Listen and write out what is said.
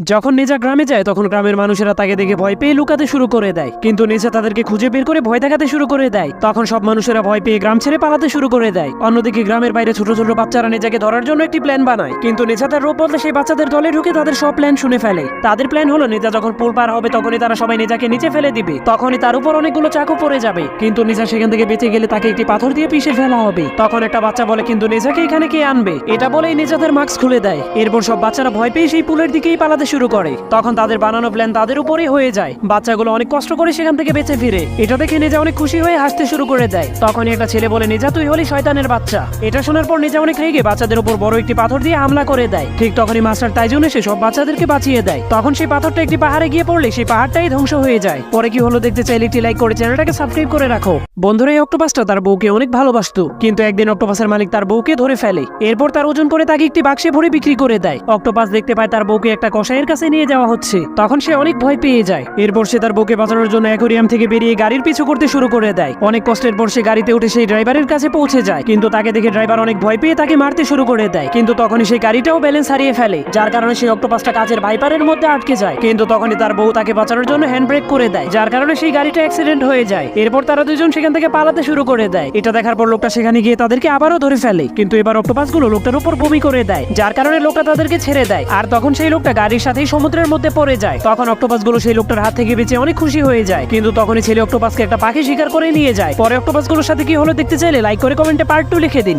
যখন নিজা গ্রামে যায় তখন গ্রামের মানুষেরা তাকে দেখে ভয় পেয়ে লুকাতে শুরু করে দেয়, কিন্তু নিজা তাদেরকে খুঁজে বের করে ভয় দেখাতে শুরু করে দেয়। তখন সব মানুষেরা ভয় পেয়ে গ্রাম ছেড়ে পালাতে শুরু করে দেয়। অন্যদিকে গ্রামের বাইরে ছোট ছোট বাচ্চারা নিজেকে ধরার জন্য একটি প্ল্যান বানায়, কিন্তু নিজা তার রূপ বদলে সেই বাচ্চাদের দলে ঢুকে তাদের সব প্ল্যান শুনে ফেলে। তাদের প্ল্যান হলো নিজা যখন পুল পার হবে তখনই তারা সবাই নিজেকে নিচে ফেলে দিবে, তখনই তার উপর অনেকগুলো চাকু পড়ে যাবে। কিন্তু নিজা সেখান থেকে বেঁচে গেলে তাকে একটি পাথর দিয়ে পিষে ফেলা হবে। তখন একটা বাচ্চা বলে, কিন্তু নিজাকে এখানে কে আনবে? এটা বলেই নিজেদের মাস্ক খুলে দেয়। এরপর সব বাচ্চারা ভয় পেয়ে সেই পুলের দিকেই পালাতে শুরু করে। তখন তাদের বানানো প্ল্যান তাদের উপরেই হয়ে যায়। বাচ্চাগুলো অনেক কষ্ট করে সেখান থেকে বেঁচে ফিরে। এটা দেখে নিজা অনেক খুশি হয়ে হাসতে শুরু করে দেয়। তখনই একটা ছেলে বলে, নিজা তুই হলি শয়তানের বাচ্চা। এটা শোনার পর নিজা অনেক রেগে বাচ্চাদের উপর বড় একটি পাথর দিয়ে হামলা করে দেয়। ঠিক তখনই মাস্টার তাইজুন এসে সব বাচ্চাদেরকে বাঁচিয়ে দেয়। তখন সেই পাথরটা একটি পাহাড়ে গিয়ে পড়লে সেই পাহাড়টাই ধ্বংস হয়ে যায়। পরে কি হলো দেখতে চাইলে একটি লাইক করে চ্যানেলটাকে সাবস্ক্রাইব করে রাখো। বন্ধুরা, এই অক্টোপাসটা তার বউকে অনেক ভালোবাসতো, কিন্তু একদিন অক্টোপাসের মালিক তার বউকে ধরে ফেলে। এরপর তার ওজন করে তাকে একটি বাক্সে ভরে বিক্রি করে দেয়। অক্টোপাস দেখতে পায় তার বউকে একটা কসাইয়ের কাছে নিয়ে যাওয়া হচ্ছে, তখন সে অনেক ভয় পেয়ে যায়। এরপর সে তার বউকে বাঁচানোর জন্য অ্যাকোরিয়াম থেকে বেরিয়ে গাড়ির পিছু করতে শুরু করে দেয়। অনেক কষ্টের পর সে গাড়িতে উঠে সেই ড্রাইভারের কাছে পৌঁছে যায়, কিন্তু তাকে দেখে ড্রাইভার অনেক ভয় পেয়ে তাকে মারতে শুরু করে দেয়। কিন্তু তখনই সেই গাড়িটাও ব্যালেন্স হারিয়ে ফেলে, যার কারণে সেই অক্টোপাসটা কাচের ভাইপারের মধ্যে আটকে যায়। কিন্তু তখনই তার বউ তাকে বাঁচানোর জন্য হ্যান্ড ব্রেক করে দেয়, যার কারণে সেই গাড়িটা অ্যাক্সিডেন্ট হয়ে যায়। এরপর তারা দুজন সেখান থেকে পালাতে শুরু করে দেয়। এটা দেখার পর লোকটা সেখানে গিয়ে তাদেরকে আবারও ধরে ফেলে, কিন্তু এবার অক্টোপাসগুলো লোকটার উপর বমি করে দেয়, যার কারণে লোকটা তাদেরকে ছেড়ে দেয়। আর তখন সেই লোকটা গাড়ির সাথেই সমুদ্রের মধ্যে পড়ে যায়। তখন অক্টোপাসগুলো সেই লোকটার হাত থেকে বেঁচে অনেক খুশি হয়ে যায়, কিন্তু তখনই ছেলে অক্টোপাসকে একটা পাখি শিকার করে নিয়ে যায়। পরে অক্টোপাসগুলোর সাথে কি হলো দেখতে চাইলে লাইক করে কমেন্টে পার্ট 2 লিখে দিন।